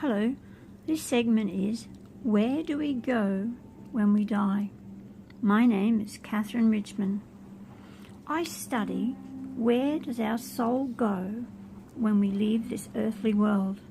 Hello, this segment is Where Do We Go When We Die? My name is Catherine Richmond. I study where does our soul go when we leave this earthly world.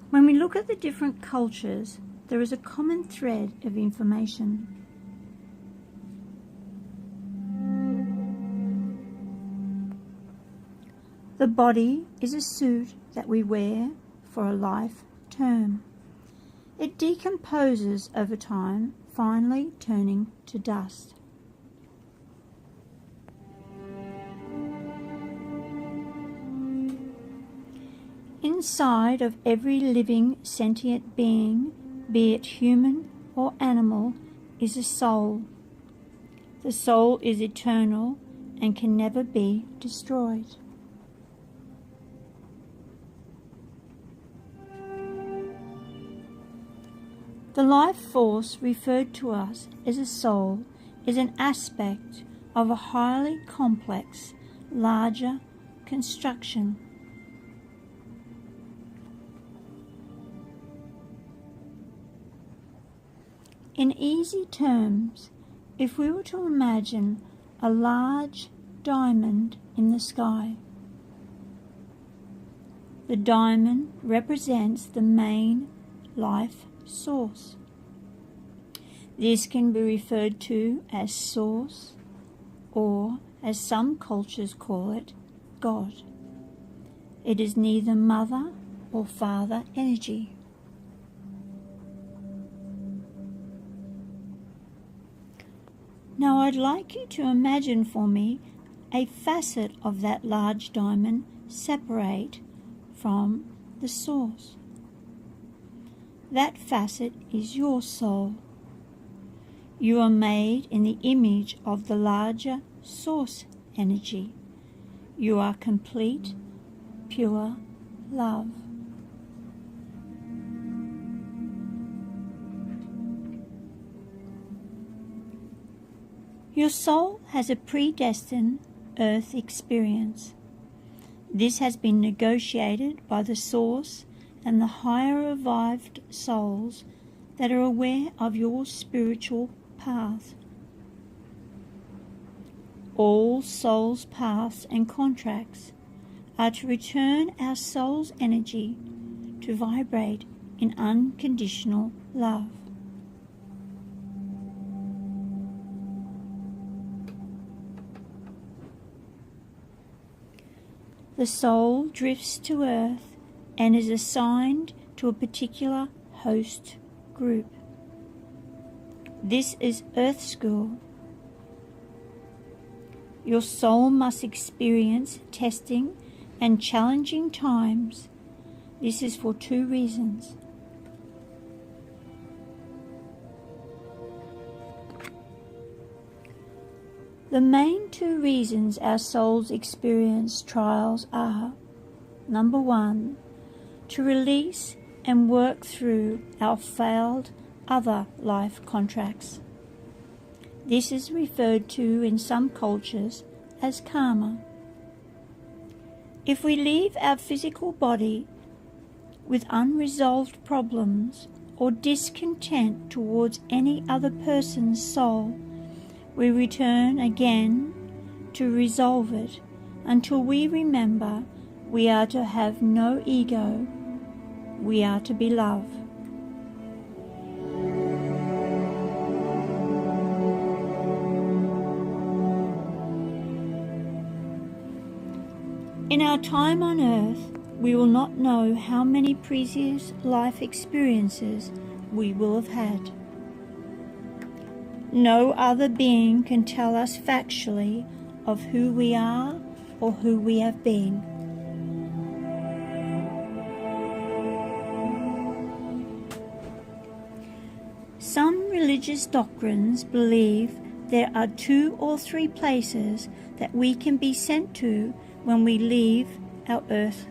When we look at the different cultures, there is a common thread of information. The body is a suit that we wear for a life term. It decomposes over time, finally turning to dust. Inside of every living sentient being, be it human or animal, is a soul. The soul is eternal and can never be destroyed. The life force referred to us as a soul is an aspect of a highly complex, larger construction. In easy terms, if we were to imagine a large diamond in the sky, the diamond represents the main life source. This can be referred to as source, or as some cultures call it, God. It is neither mother or father energy. Now I'd like you to imagine for me a facet of that large diamond separate from the source. That facet is your soul. You are made in the image of the larger source energy. You are complete, pure love. Your soul has a predestined earth experience. This has been negotiated by the source and the higher revived souls that are aware of your spiritual path. All souls' paths and contracts are to return our soul's energy to vibrate in unconditional love. The soul drifts to earth and is assigned to a particular host group. This is Earth School. Your soul must experience testing and challenging times. This is for two reasons. The main two reasons our souls experience trials are, number one, to release and work through our failed other life contracts. This is referred to in some cultures as karma. If we leave our physical body with unresolved problems or discontent towards any other person's soul, we return again to resolve it until we remember we are to have no ego. We are to be love. In our time on earth, we will not know how many previous life experiences we will have had. No other being can tell us factually of who we are or who we have been. Some religious doctrines believe there are 2 or 3 places that we can be sent to when we leave our earth.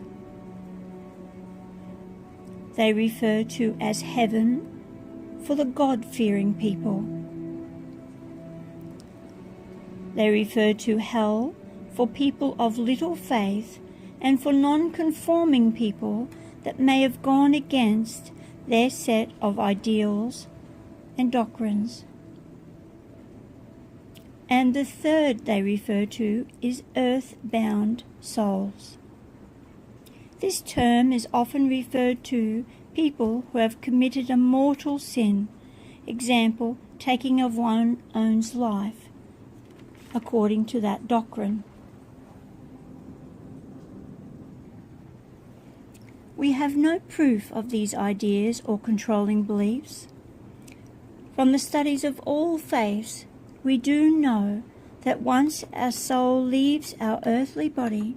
They refer to as heaven for the God-fearing people. They refer to hell for people of little faith, and for non-conforming people that may have gone against their set of ideals and doctrines. And the third they refer to is earth-bound souls. This term is often referred to people who have committed a mortal sin, example, taking of one's own life, according to that doctrine. We have no proof of these ideas or controlling beliefs. From the studies of all faiths, we do know that once our soul leaves our earthly body,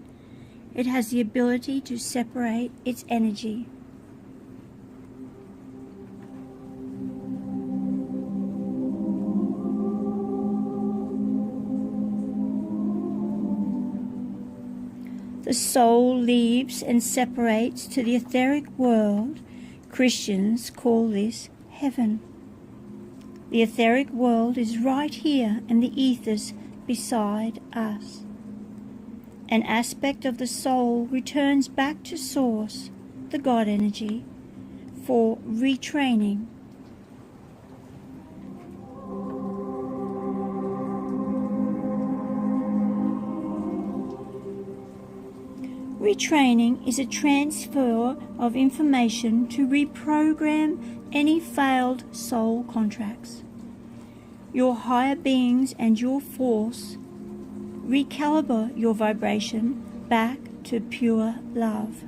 it has the ability to separate its energy. The soul leaves and separates to the etheric world. Christians call this heaven. The etheric world is right here in the ethers beside us. An aspect of the soul returns back to Source, the God energy, for retraining. Retraining is a transfer of information to reprogram any failed soul contracts. Your higher beings and your force recalibrate your vibration back to pure love.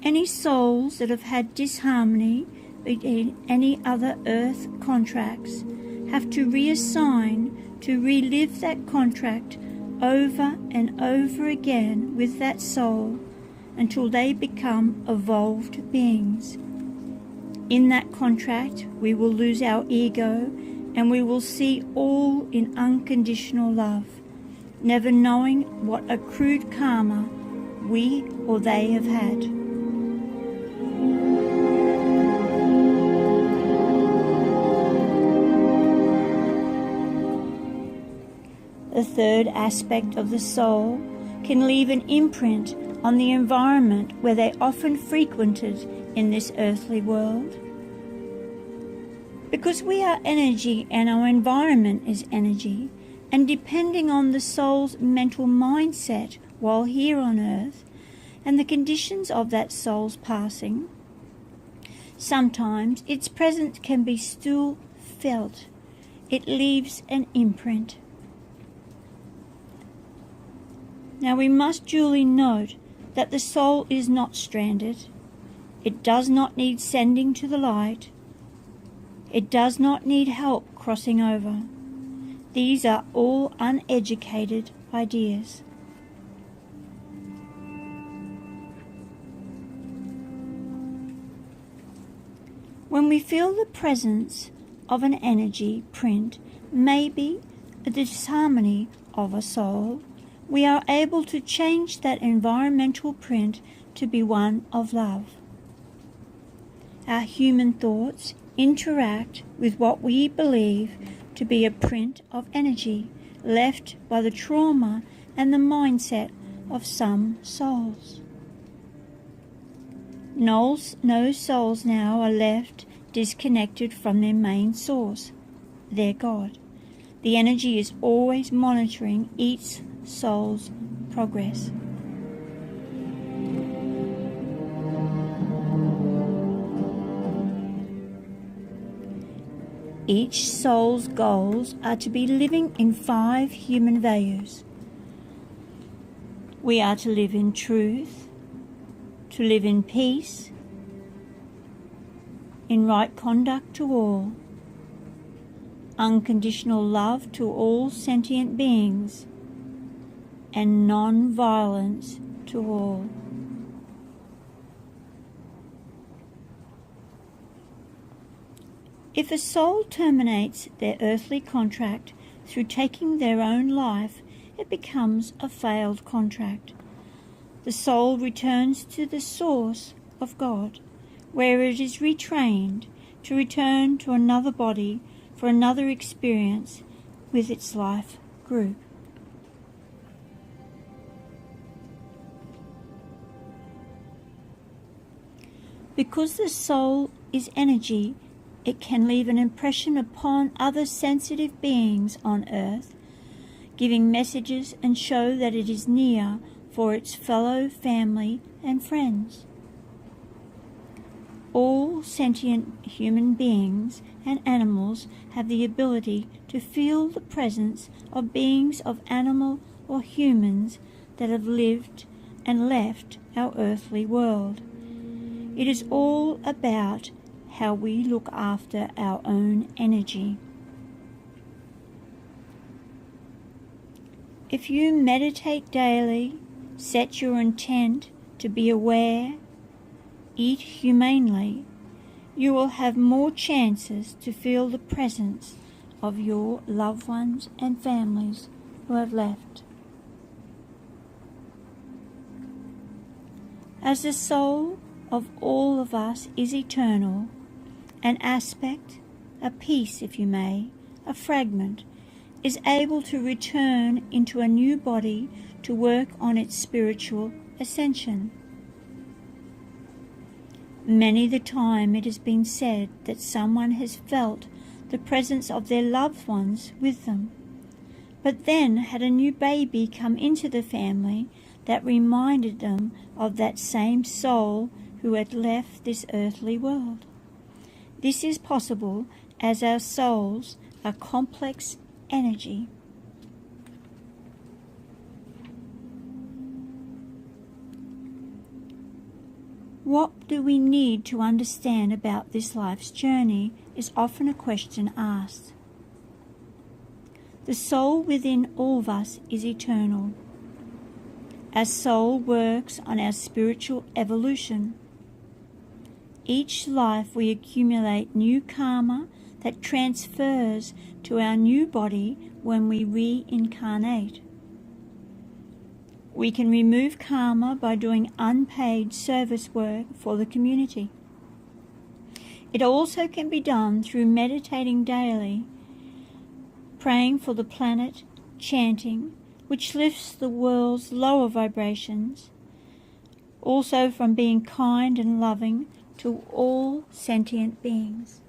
Any souls that have had disharmony between any other earth contracts have to reassign to relive that contract over and over again with that soul until they become evolved beings. In that contract, we will lose our ego and we will see all in unconditional love, never knowing what accrued karma we or they have had. The third aspect of the soul can leave an imprint on the environment where they often frequented in this earthly world. Because we are energy and our environment is energy, and depending on the soul's mental mindset while here on earth and the conditions of that soul's passing, sometimes its presence can be still felt. It leaves an imprint. Now we must duly note that the soul is not stranded. It does not need sending to the light. It does not need help crossing over. These are all uneducated ideas. When we feel the presence of an energy print, maybe a disharmony of a soul, we are able to change that environmental print to be one of love. Our human thoughts interact with what we believe to be a print of energy left by the trauma and the mindset of some souls. No souls now are left disconnected from their main source, their God. The energy is always monitoring each soul's progress. Each soul's goals are to be living in 5 human values. We are to live in truth, to live in peace, in right conduct to all, unconditional love to all sentient beings, and non-violence to all. If a soul terminates their earthly contract through taking their own life, it becomes a failed contract. The soul returns to the source of God, where it is retrained to return to another body for another experience with its life group. Because the soul is energy, it can leave an impression upon other sensitive beings on earth, giving messages and show that it is near for its fellow family and friends. All sentient human beings and animals have the ability to feel the presence of beings of animal or humans that have lived and left our earthly world. It is all about how we look after our own energy. If you meditate daily, set your intent to be aware, eat humanely, you will have more chances to feel the presence of your loved ones and families who have left. As the soul of all of us is eternal, an aspect, a piece if you may, a fragment, is able to return into a new body to work on its spiritual ascension. Many the time it has been said that someone has felt the presence of their loved ones with them, but then had a new baby come into the family that reminded them of that same soul who had left this earthly world. This is possible as our souls are complex energy. What do we need to understand about this life's journey is often a question asked. The soul within all of us is eternal. Our soul works on our spiritual evolution. Each life we accumulate new karma that transfers to our new body when we reincarnate. We can remove karma by doing unpaid service work for the community. It also can be done through meditating daily, praying for the planet, chanting, which lifts the world's lower vibrations, also from being kind and loving to all sentient beings.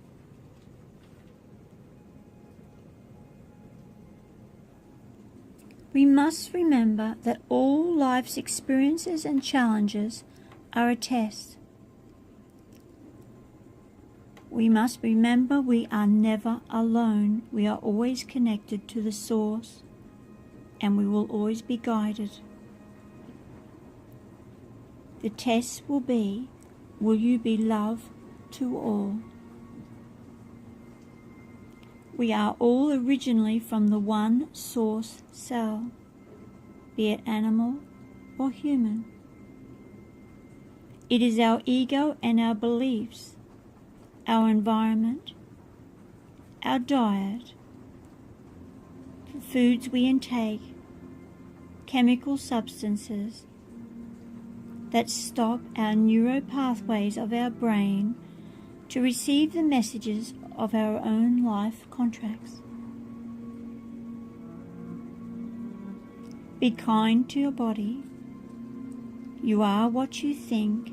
We must remember that all life's experiences and challenges are a test. We must remember we are never alone. We are always connected to the source, and we will always be guided. The test will be, will you be love to all? We are all originally from the one source cell, be it animal or human. It is our ego and our beliefs, our environment, our diet, the foods we intake, chemical substances that stop our neuropathways of our brain to receive the messages of our own life contracts. Be kind to your body. You are what you think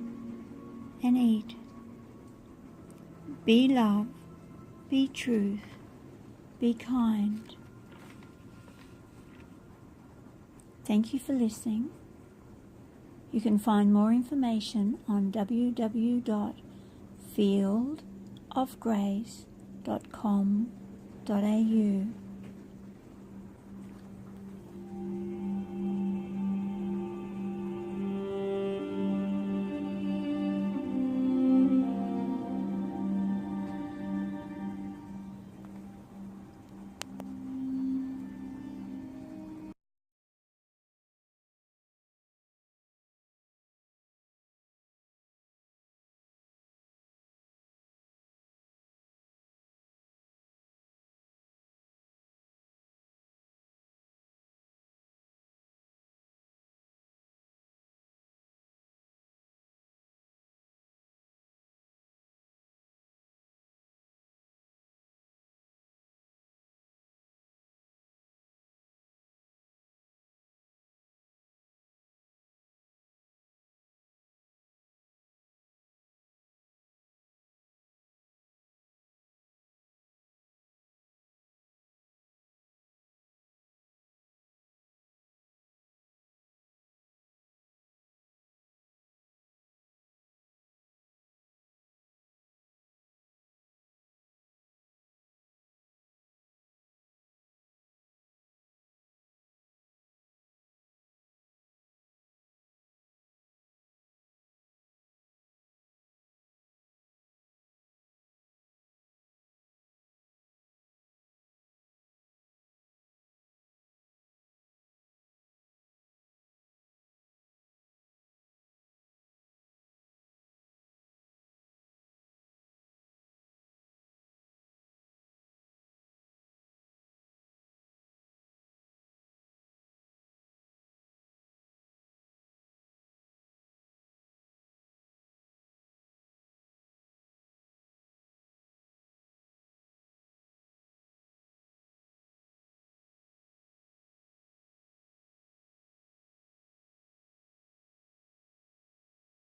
and eat. Be love, be truth, be kind. Thank you for listening. You can find more information on www.fieldofgrace.com.au.